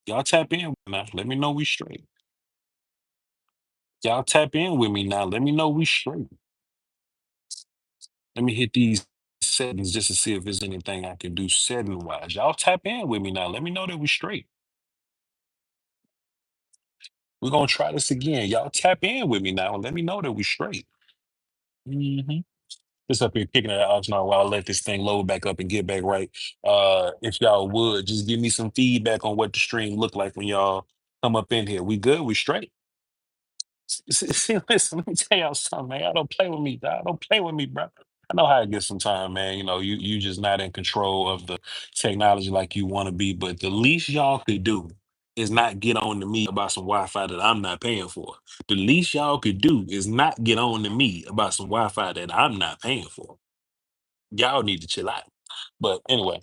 Y'all tap in now. Let me know we straight. Y'all tap in with me now. Let me know we straight. Let me hit these settings just to see if there's anything I can do setting wise. Y'all tap in with me now. Let me know that we straight. We're gonna try this again. Y'all tap in with me now and let me know that we straight. hmm Just up here kicking it out now while I let this thing load back up and get back right. If y'all would just give me some feedback on what the stream look like when y'all come up in here. We good? We straight? See, listen, let me tell y'all something, man. Y'all don't play with me, dog. Don't play with me, bro. I know how it gets sometimes, man. You know, you just not in control of the technology like you want to be. But the least y'all could do is not get on to me about some Wi-Fi that I'm not paying for. The least y'all could do is not get on to me about some Wi-Fi that I'm not paying for. Y'all need to chill out. But anyway,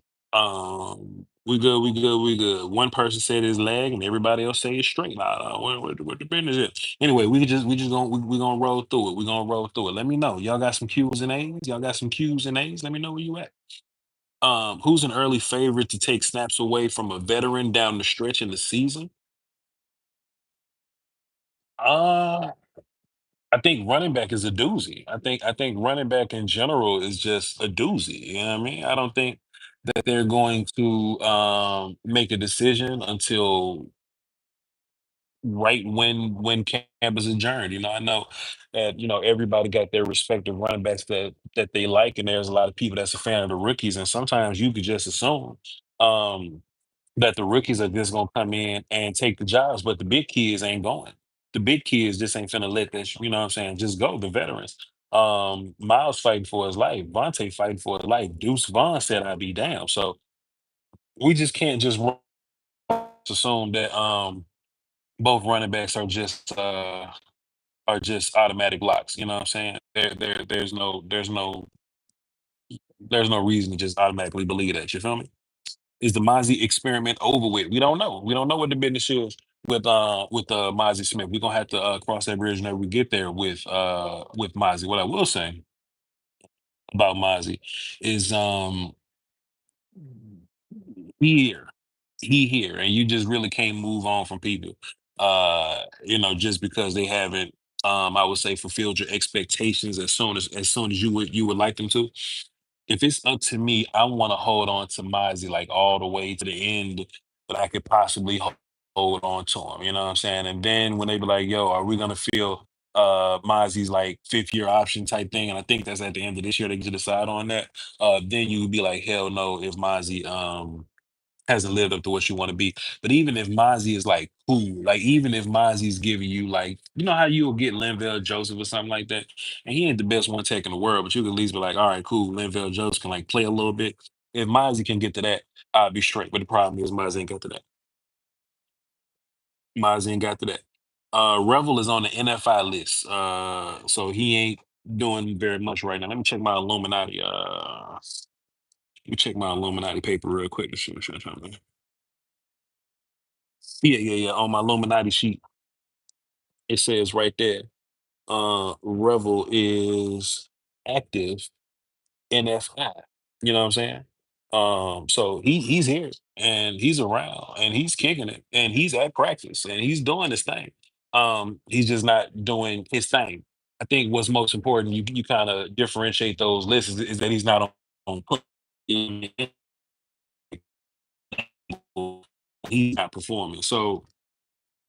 we good, we good, we good. One person said it's lag, and everybody else say it's straight. Nah, nah, what the business is? Anyway, we just gonna we gonna roll through it. We gonna roll through it. Let me know. Y'all got some Q's and A's. Y'all got some Q's and A's. Let me know where you at. Who's an early favorite to take snaps away from a veteran down the stretch in the season? Uh, I think running back is a doozy. I think running back in general is just a doozy. You know what I mean? I don't think that they're going to make a decision until right when camp is adjourned. You know, I know that everybody got their respective running backs that they like, and there's a lot of people that's a fan of the rookies, and sometimes you could just assume um, that the rookies are just gonna come in and take the jobs, but the big kids ain't going. The big kids just ain't finna let that, you know what I'm saying, just go. The veterans. Miles fighting for his life. Vontae fighting for his life. Deuce Vaughn said I'd be down. So we just can't just assume that both running backs are just automatic locks. You know what I'm saying? There's no reason to just automatically believe that. You feel me? Is the Mazi experiment over with? We don't know. We don't know what the business is with Mazi Smith. We're gonna have to cross that bridge whenever we get there with Mazi. What I will say about Mazi is here. He here. And you just really can't move on from people. Just because they haven't I would say fulfilled your expectations as soon as you would like them to. If it's up to me, I want to hold on to Mozzie like all the way to the end that I could possibly hold on to him. You know what I'm saying? And then when they be like, "Yo, are we gonna feel Mozzie's like fifth year option type thing?" And I think that's at the end of this year they get to decide on that. Then you would be like, "Hell no!" If Mozzie hasn't lived up to what you want to be. But even if Mozzie is like cool, like even if Mozzie's giving you like, you know how you'll get Linville Joseph or something like that, and he ain't the best one tech in the world, but you can at least be like, all right, cool, Linville Joseph can like play a little bit. If Mozzie can get to that, I'll be straight. But the problem is Mozzie ain't got to that. Mozzie ain't got to that. Revel is on the NFI list, so he ain't doing very much right now. Let me check my Illuminati. Let me check my Illuminati paper real quick to see what you're trying to. Yeah, yeah, yeah. On my Illuminati sheet, it says right there, Revel is active NFI. You know what I'm saying? So he's here and he's around and he's kicking it and he's at practice and he's doing his thing. He's just not doing his thing. I think what's most important, you kind of differentiate those lists is that he's not on he's not performing. So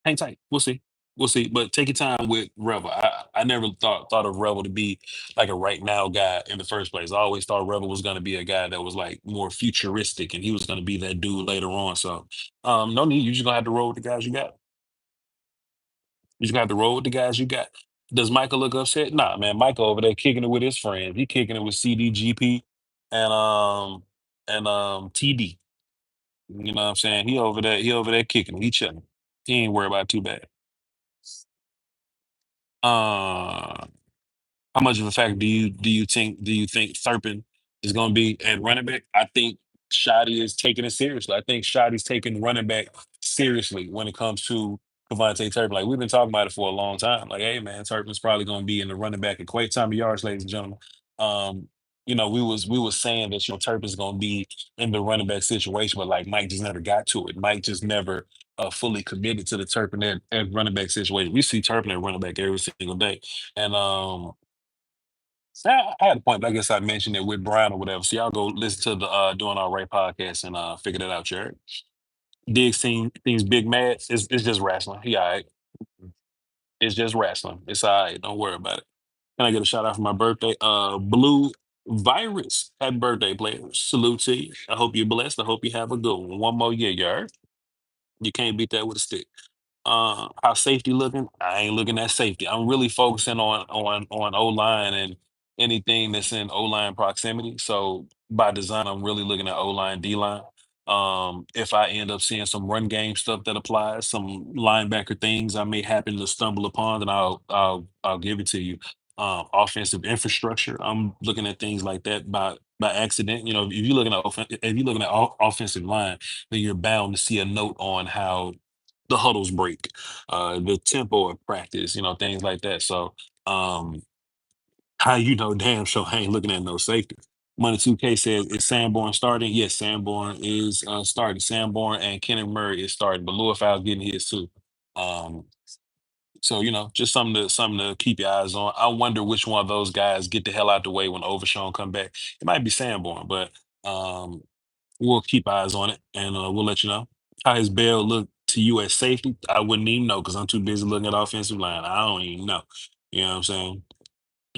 hang tight. We'll see. We'll see. But take your time with Rebel. I never thought of Rebel to be like a right now guy in the first place. I always thought Rebel was gonna be a guy that was like more futuristic and he was gonna be that dude later on. So no need. You just gonna have to roll with the guys you got. You just gonna have to roll with the guys you got. Does Michael look upset? Nah, man. Michael over there kicking it with his friends. He kicking it with CDGP and TD. You know what I'm saying? He over there kicking it. He chilling. He ain't worried about it too bad. Uh, how much of a factor do you think Turpin is going to be at running back? I think Shotty is taking it seriously. I think Shotty's taking running back seriously when it comes to Devontae Turpin. Like we've been talking about it for a long time. Like, hey man, Turpin's probably going to be in the running back equate time of yards, ladies and gentlemen. Um, we was saying that Turpin's gonna be in the running back situation, but like Mike just never got to it. Mike just never fully committed to the Turpin at running back situation. We see Turpin at running back every single day, and I had a point, but I guess I mentioned it with Brian or whatever. So y'all go listen to the Doing All Right podcast and figure that out, Jared. Diggs seems big mad. It's just wrestling. He all right. It's just wrestling. It's all right. Don't worry about it. Can I get a shout out for my birthday? Blue Virus. Happy birthday, players. Salute to you. I hope you're blessed. I hope you have a good one. One more year, you heard? You can't beat that with a stick. How safety looking? I ain't looking at safety. I'm really focusing on O line and anything that's in O line proximity. So by design, I'm really looking at O line, D line. If I end up seeing some run game stuff that applies, some linebacker things I may happen to stumble upon, then I'll give it to you. Offensive infrastructure, I'm looking at things like that by accident. If you're looking at if you're looking at offensive line, then you're bound to see a note on how the huddles break, the tempo of practice, things like that. So, how damn sure I ain't looking at no safety. Money 2K says, is Sanborn starting? Yes, Sanborn is starting. Sanborn and Kenneth Murray is starting, but Louis Fowl getting his too. Um, so just something to keep your eyes on. I wonder which one of those guys get the hell out the way when Overshawn come back. It might be Sanborn, but um, we'll keep eyes on it and we'll let you know. How his Bell look to you at safety? I wouldn't even know because I'm too busy looking at offensive line. I don't even know. You know what I'm saying?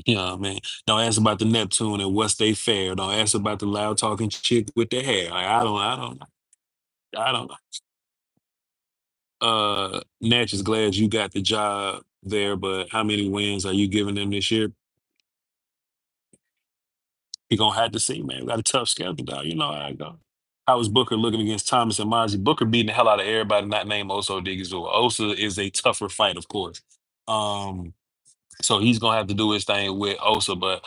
Man. Don't ask about the Neptune and what's they fair. Don't ask about the loud talking chick with the hair. Like, I don't know. Natch is glad you got the job there, but how many wins are you giving them this year? You're gonna have to see, man. We got a tough schedule, dog. You know how I go. How was Booker looking against Thomas and Mazi? Booker beating the hell out of everybody not named Oso Digizua. Osa is a tougher fight, of course. Um, so he's gonna have to do his thing with Osa. But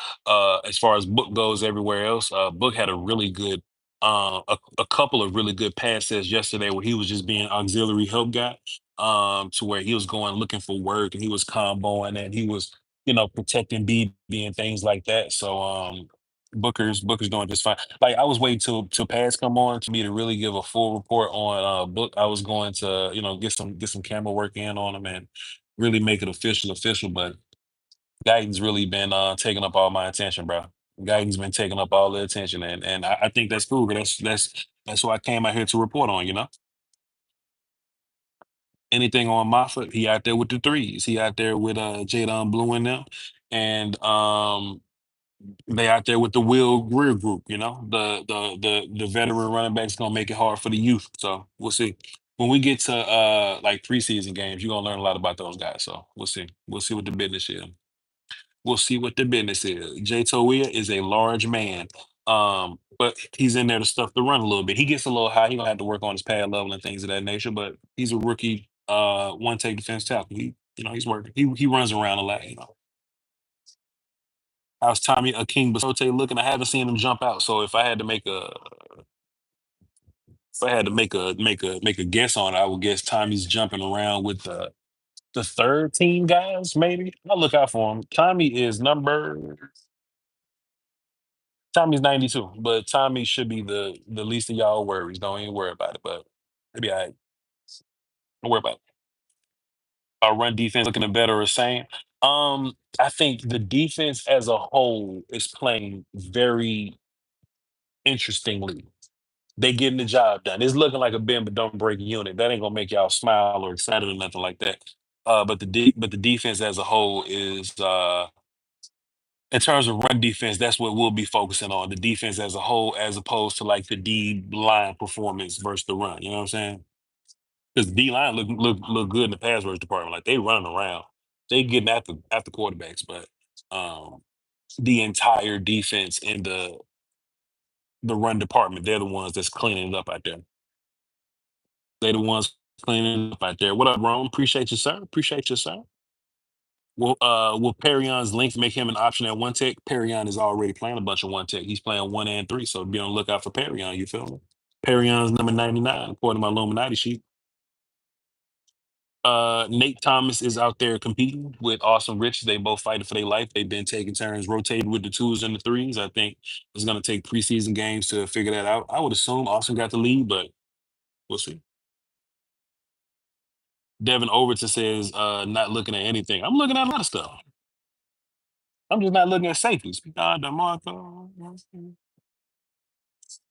as far as Book goes, everywhere else, Book had a couple of really good pass sets yesterday where he was just being auxiliary help guy, to where he was going looking for work and he was comboing and he was protecting BB and things like that. So Booker's doing just fine. Like I was waiting till pads come on to me to really give a full report on Book. I was going to get some camera work in on him and really make it official. But Guyton's really been taking up all my attention, bro. Guyton's been taking up all the attention, and I think that's cool. 'Cause that's what I came out here to report on. Anything on Moffat, he out there with the threes. He out there with Jadon Blue and them, and they out there with the Will Greer group. The veteran running backs gonna make it hard for the youth. So we'll see. When we get to like preseason games, you're gonna learn a lot about those guys. So we'll see. We'll see what the business is. We'll see what the business is. Jay Toia is a large man, but he's in there to stuff the run a little bit. He gets a little high. He gonna have to work on his pad level and things of that nature. But he's a rookie, one take defense tackle. He's working. He runs around a lot. How's Tommy King Basote looking? I haven't seen him jump out. So if I had to make a guess on it, I would guess Tommy's jumping around with the third team guys. Maybe I'll look out for him. Tommy's 92, but Tommy should be the least of y'all worries. Don't even worry about it. But maybe don't worry about it. Our run defense looking better or same. I think the defense as a whole is playing very interestingly. They getting the job done. It's looking like a bend but don't break unit. That ain't gonna make y'all smile or excited or nothing like that. But the defense as a whole is in terms of run defense, that's what we'll be focusing on. The defense as a whole, as opposed to like the D line performance versus the run. You know what I'm saying? Because the D line look good in the pass rush department. Like they running around, they getting after quarterbacks, but um, the entire defense in the run department, they're the ones that's cleaning it up out there. They the ones cleaning it up out there. What up, Rome? Appreciate you, sir. Appreciate you, sir. Will Perion's length make him an option at one tech? Perion is already playing a bunch of one tech. He's playing 1 and 3, so be on the lookout for Perion. You feel me? Perion's number 99, according to my Illuminati sheet. Nate Thomas is out there competing with Austin Rich. They both fighting for their life. They've been taking turns rotating with the twos and the threes. I think it's going to take preseason games to figure that out. I would assume Austin got the lead, but we'll see. Devin Overton says, not looking at anything. I'm looking at a lot of stuff. I'm just not looking at safeties. DeMarco.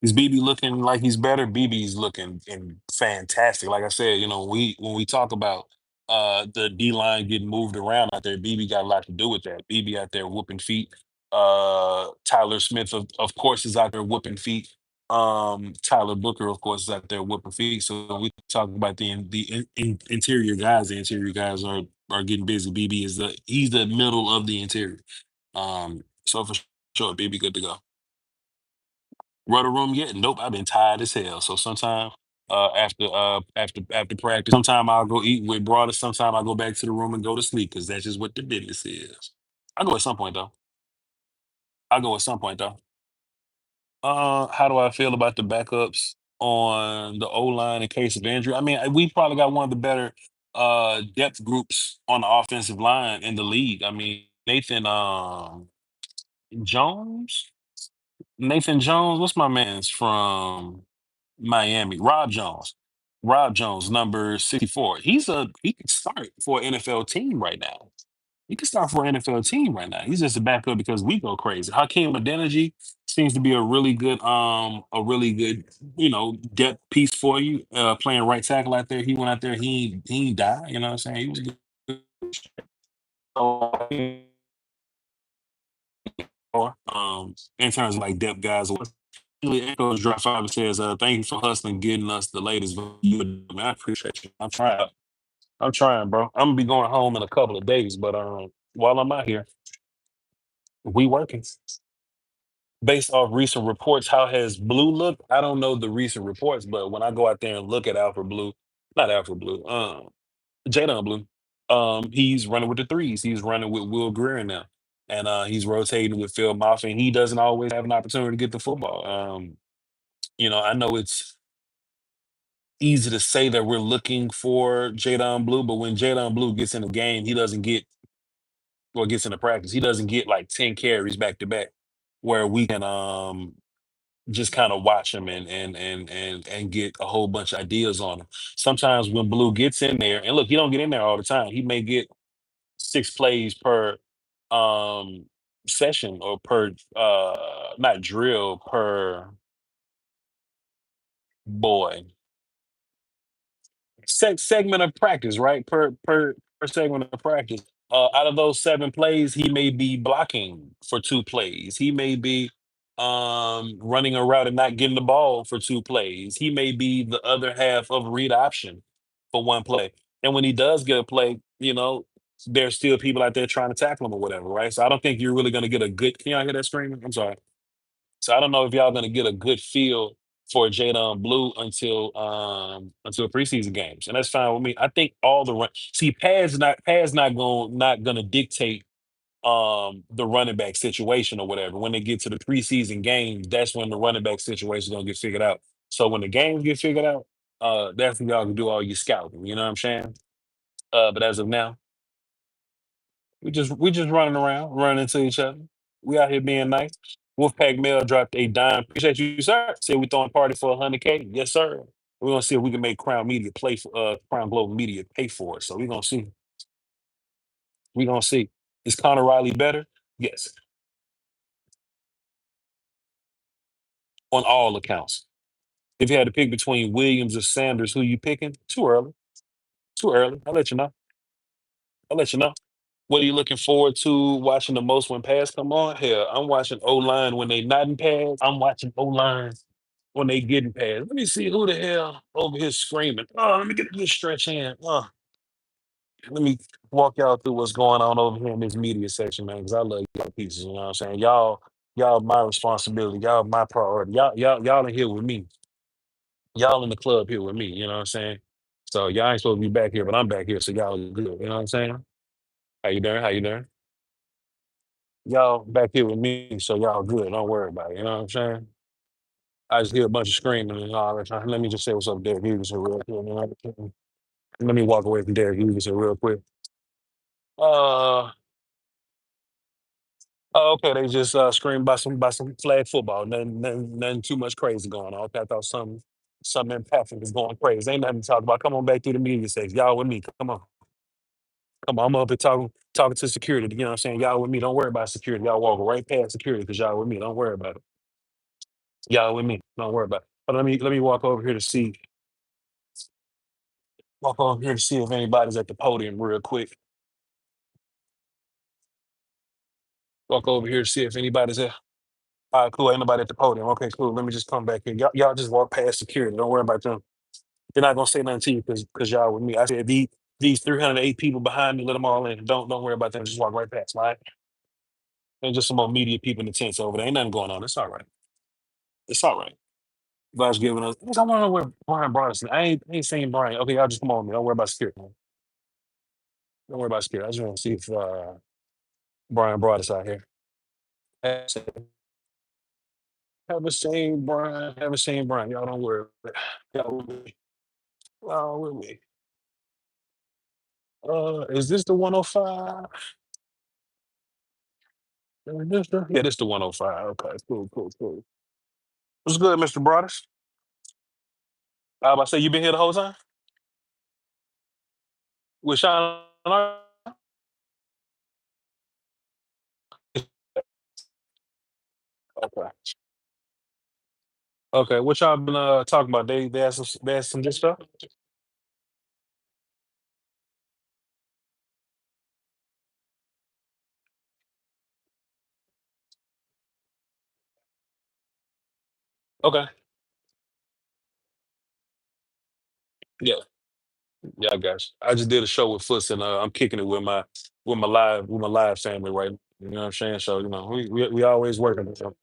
Is BB looking like he's better? BB's looking fantastic. Like I said, when we talk about the D line getting moved around out there, BB got a lot to do with that. BB out there whooping feet. Tyler Smith, of course, is out there whooping feet. Tyler Booker, of course, is out there whooping feet. So when we talk about the interior guys. The interior guys are getting busy. BB is he's the middle of the interior. So for sure, BB good to go. Rudder room yet? Nope. I've been tired as hell. So sometime after practice, sometime I'll go eat with broader. Sometime I'll go back to the room and go to sleep because that's just what the business is. I'll go at some point though. I'll go at some point though. How do I feel about the backups on the O line in case of injury? I mean, we probably got one of the better depth groups on the offensive line in the league. I mean, Jones, Nathan Jones. What's my man's from Miami? Rob Jones. Rob Jones, number 64. He can start for an NFL team right now. He can start for an NFL team right now. He's just a backup because we go crazy. Hakeem Adeniji seems to be a really good, depth piece for you. Playing right tackle out there. He went out there, he ain't die, you know what I'm saying? He was good. So, in terms of like depth guys. Echoes Drop 5 and says, thank you for hustling, getting us the latest. Man, I appreciate you. I'm trying. I'm trying, bro. I'm gonna be going home in a couple of days, but while I'm out here, we working. Based off recent reports, how has Blue looked? I don't know the recent reports, but when I go out there and look at Alfred Blue, not Alfred Blue, Jadon Blue, he's running with the threes. He's running with Will Greer now. And he's rotating with Phil Moffitt, and he doesn't always have an opportunity to get the football. I know it's easy to say that we're looking for Jadon Blue, but when Jadon Blue gets in the game, he doesn't get or gets into practice, he doesn't get like 10 carries back to back where we can just kind of watch him and get a whole bunch of ideas on him. Sometimes when Blue gets in there, and look, he don't get in there all the time. He may get 6 plays per um session or per not drill per boy segment of practice, right? Per segment of practice. Out of those 7 plays, he may be blocking for 2 plays. He may be running a route and not getting the ball for 2 plays. He may be the other half of read option for 1 play. And when he does get a play, there's still people out there trying to tackle him or whatever, right? So I don't think you're really going to get a good. Can y'all hear that screaming? I'm sorry. So I don't know if y'all gonna get a good feel for Jadon Blue until preseason games, and that's fine with me. I think all the run. See, Pad's not gonna dictate the running back situation or whatever. When they get to the preseason games, that's when the running back situation is gonna get figured out. So when the games get figured out, that's when y'all can do all your scouting. You know what I'm saying? But as of now, we just running around, running into each other. We out here being nice. Wolfpack Mail dropped a dime. Appreciate you, sir. Said we throwing a party for 100K. Yes, sir. We're gonna see if we can make Crown Media play for Crown Global Media pay for it. So we're gonna see. We're gonna see. Is Connor Riley better? Yes, on all accounts. If you had to pick between Williams or Sanders, who you picking? Too early. Too early. I'll let you know. I'll let you know. What are you looking forward to watching the most when pass come on? Hell, I'm watching O line when they not in pass. I'm watching O line when they get in pass. Let me see who the hell over here screaming. Oh, let me get this stretch hand. Let me walk y'all through what's going on over here in this media section, man, because I love y'all pieces. You know what I'm saying? Y'all my responsibility. Y'all my priority. Y'all in here with me. Y'all in the club here with me. You know what I'm saying? So y'all ain't supposed to be back here, but I'm back here, so y'all are good. You know what I'm saying? How you doing? How you doing? Y'all back here with me, so y'all good. Don't worry about it. You know what I'm saying? I just hear a bunch of screaming and all that. Let me just say what's up, Derek Hughes here real quick. You know what I'm saying? Let me walk away from Derek Lewis real quick. Uh, oh, okay. They just screamed by some flag football. Nothing too much crazy going on. Okay, I thought something impactful was going crazy. Ain't nothing to talk about. Come on back through the media section. Y'all with me. Come on. I'm up here talking to security. You know what I'm saying? Y'all with me. Don't worry about security. Y'all walk right past security because y'all with me. Don't worry about it. Y'all with me. Don't worry about it. But let me walk over here to see if anybody's at the podium real quick. Walk over here to see if anybody's there. All right, cool. Ain't nobody at the podium. Okay, cool. Let me just come back here. Y'all just walk past security. Don't worry about them. They're not gonna say nothing to you because y'all with me. I said these 308 people behind me, let them all in. Don't worry about them. Just walk right past. All right. And just some more media people in the tents over there. Ain't nothing going on. It's all right. It's all right. God's giving us. I want to know where Brian brought us. I ain't seen Brian. Okay, y'all just come on me. Don't worry about security. Don't worry about security. I just want to see if Brian brought us out here. Haven't seen Brian. Haven't seen Brian. Y'all don't worry. Y'all with me. Y'all with me. Is this the 105? Yeah, this the 105. Okay, cool. What's good, Mr. Broadus? I about to say you been here the whole time with Sean? Okay. Okay. What y'all been talking about? They had some good stuff. Okay. Yeah. Yeah, I got you. I just did a show with Foots and I'm kicking it with my live family, right? You know what I'm saying? So, we always working. So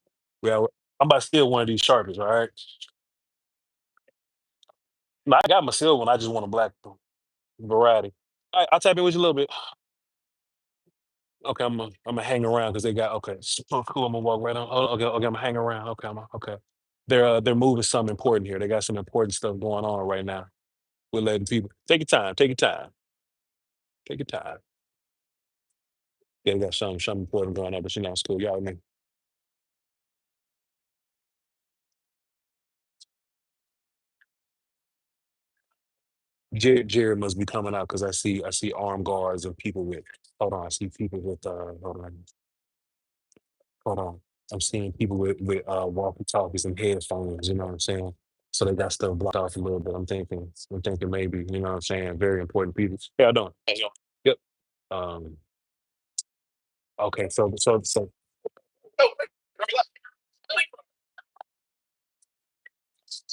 I'm about to steal one of these Sharpies, all right? No, I got my silver one. I just want a black variety. I'll tap in with you a little bit. Okay, I'm gonna hang around because they got okay. So cool. I'm gonna walk right on. Oh, okay. I'm gonna hang around. Okay, okay. They're moving something important here. They got some important stuff going on right now. We're letting people take your time. Take your time. Take your time. Yeah, they got something important going on, but it's cool. Y'all, man. Jared must be coming out because I see armed guards and people with. Hold on, I see people with. Hold on. I'm seeing people with walkie talkies and headphones. You know what I'm saying? So they got stuff blocked off a little bit. I'm thinking maybe. You know what I'm saying? Very important people. Yeah, I don't. Yep. Um. Okay. So.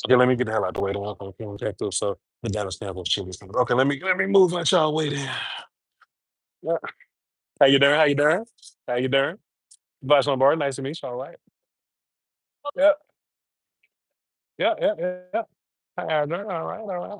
Okay, let me get the hell out the way. Don't want to check through. So the data sample shit is coming. Okay, let me move out y'all way there. Yeah. How you doing? How you doing? How you doing? Vice Lombardi, nice to meet you. All right. Yeah. Yeah. How you doing? All right.